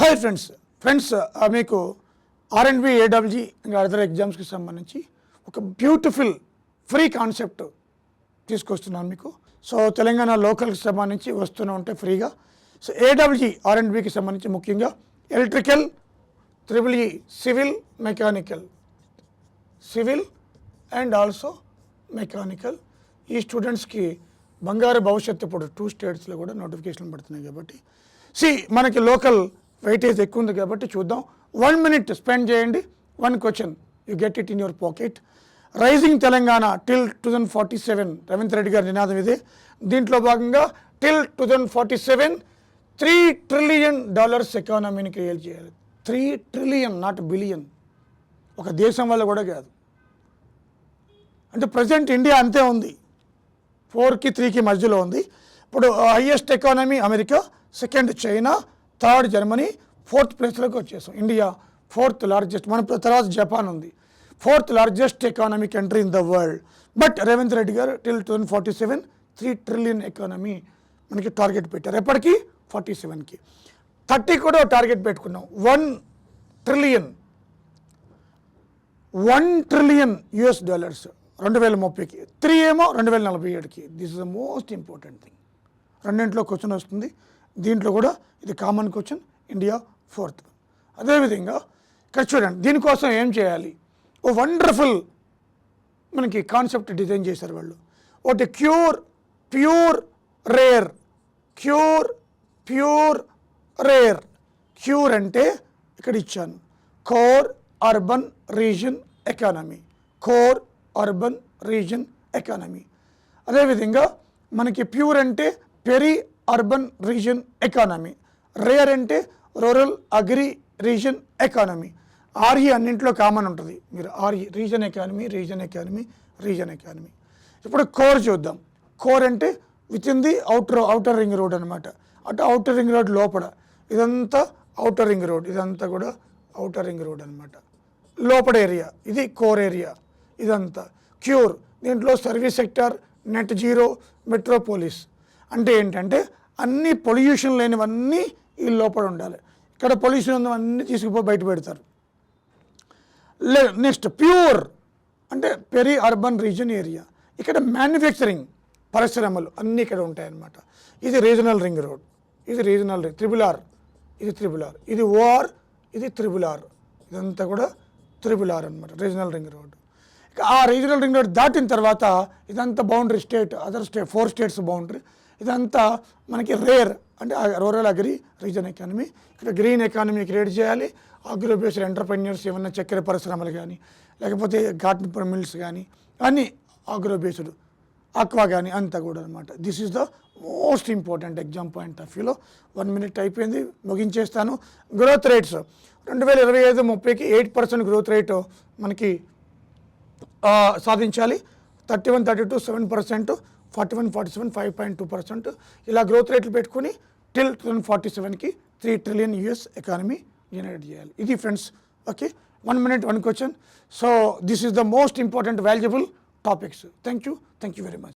Hi friends మీకు ఆర్ఎండ్బి ఏడబ్ల్యూజీ ఇంకా అదర్ ఎగ్జామ్స్కి సంబంధించి ఒక బ్యూటిఫుల్ ఫ్రీ కాన్సెప్ట్ తీసుకొస్తున్నాను మీకు. సో తెలంగాణ లోకల్కి సంబంధించి వస్తూనే ఉంటాయి ఫ్రీగా. సో ఏడబ్ల్యూజీ ఆర్ఎండ్బికి సంబంధించి ముఖ్యంగా electrical, triple E, civil and also mechanical ఈ స్టూడెంట్స్కి బంగారు భవిష్యత్తు ఇప్పుడు 2 స్టేట్స్లో కూడా నోటిఫికేషన్ పడుతున్నాయి కాబట్టి మనకి లోకల్ వెయిటేజ్ ఎక్కువ ఉంది కాబట్టి చూద్దాం. 1 minute స్పెండ్ చేయండి. 1 question you get it in your pocket. Rising Telangana till 2047 Revanth Reddy గారి నినాదం ఇదే. దీంట్లో భాగంగా టిల్ 2047 $3 trillion ఎకానమీని క్రియేట్ చేయాలి. 3 trillion, నాట్ బిలియన్. ఒక దేశం వల్ల కూడా కాదు. అంటే ప్రజెంట్ ఇండియా అంతే ఉంది, 4కి 3కి మధ్యలో ఉంది. ఇప్పుడు highest economy America, second China, third Germany, 4th ప్లేస్లోకి వచ్చేసాం. ఇండియా 4th లార్జెస్ట్, మన తర్వాత జపాన్ ఉంది, 4th largest economic country in the world. But Revanth Reddy గారు టిల్ 2047 $3 trillion ఎకానమీ మనకి టార్గెట్ పెట్టారు. ఎప్పటికీ 47కి. 30 కూడా టార్గెట్ పెట్టుకున్నాం. $1 trillion US 2030కి, 3 ఏమో 2047కి. This is the most important thing. రెండింటిలో క్వశ్చన్ వస్తుంది. దీంట్లో కూడా ఇది కామన్ క్వశ్చన్. India 4th. అదేవిధంగా ఇక్కడ చూడండి, దీనికోసం ఏం చేయాలి? ఓ వండర్ఫుల్ మనకి కాన్సెప్ట్ డిజైన్ చేశారు వాళ్ళు. ఒకటి ప్యూర్ రేర్. క్యూర్ అంటే ఇక్కడ ఇచ్చాను, కోర్ అర్బన్ రీజన్ ఎకానమీ. అదేవిధంగా మనకి ప్యూర్ అంటే peri urban region economy, rare అంటే rural agri region economy. RE అన్నింటిలో కామన్ ఉంటుంది. మీరు ఆర్ఈ రీజన్ ఎకానమీ. ఇప్పుడు కోర్ చూద్దాం. కోర్ అంటే within the outer ring road అనమాట. అటు అవుటర్ రింగ్ రోడ్ లోపల ఇదంతా అవుటర్ రింగ్ రోడ్, ఇదంతా కూడా అవుటర్ రింగ్ రోడ్ అనమాట. లోపల ఏరియా ఇది కోర్ ఏరియా. ఇదంతా క్యూర్. దీంట్లో service sector, net zero, Metropolis. అంటే ఏంటంటే అన్ని పొల్యూషన్ లేనివన్నీ ఈ లోపల ఉండాలి. ఇక్కడ పొల్యూషన్ ఉన్నవన్నీ తీసుకుపోయి బయట పెడతారు. నెక్స్ట్ ప్యూర్ అంటే పెరి అర్బన్ రీజన్ ఏరియా. ఇక్కడ మ్యానుఫ్యాక్చరింగ్ పరిశ్రమలు అన్నీ ఇక్కడ ఉంటాయన్నమాట. ఇది రీజనల్ రింగ్ రోడ్, ఇది రీజనల్ రింగ్, త్రిబుల్ ఆర్, ఇది ఓఆర్, ఇది త్రిబుల్ ఆర్. ఇదంతా కూడా త్రిబుల్ ఆర్ అనమాట, రీజనల్ రింగ్ రోడ్. ఆ రీజనల్ రింగ్ రోడ్ దాటిన తర్వాత ఇదంతా boundary state, other state, 4 states boundary. ఇదంతా మనకి రేర్ అంటే రూరల్ అగ్రి రీజన్ ఎకానమీ. ఇక్కడ గ్రీన్ ఎకానమీ క్రియేట్ చేయాలి. అగ్రో బేస్డ్ ఎంటర్ప్రెన్యూర్స్, ఏమన్నా చక్కెర పరిశ్రమలు కానీ, లేకపోతే కాటన్ మిల్స్ కానీ, అన్నీ అగ్రో బేస్డ్, ఆక్వా కానీ అంతా కూడా అనమాట. This is the most important exam point of వ్యూలో. 1 minute అయిపోయింది, ముగించేస్తాను. గ్రోత్ రేట్స్ 2025-30కి 8% గ్రోత్ రేటు మనకి సాధించాలి. 31-32 7%, 41-47 5.2%. ఇలా గ్రోత్ రేట్లు పెట్టుకుని టిల్ 2047కి $3 trillion US ఎకానమీ జనరేట్ చేయాలి. ఇది friends. Okay, 1 minute 1 question. So this is the most important valuable topics. Thank you very much.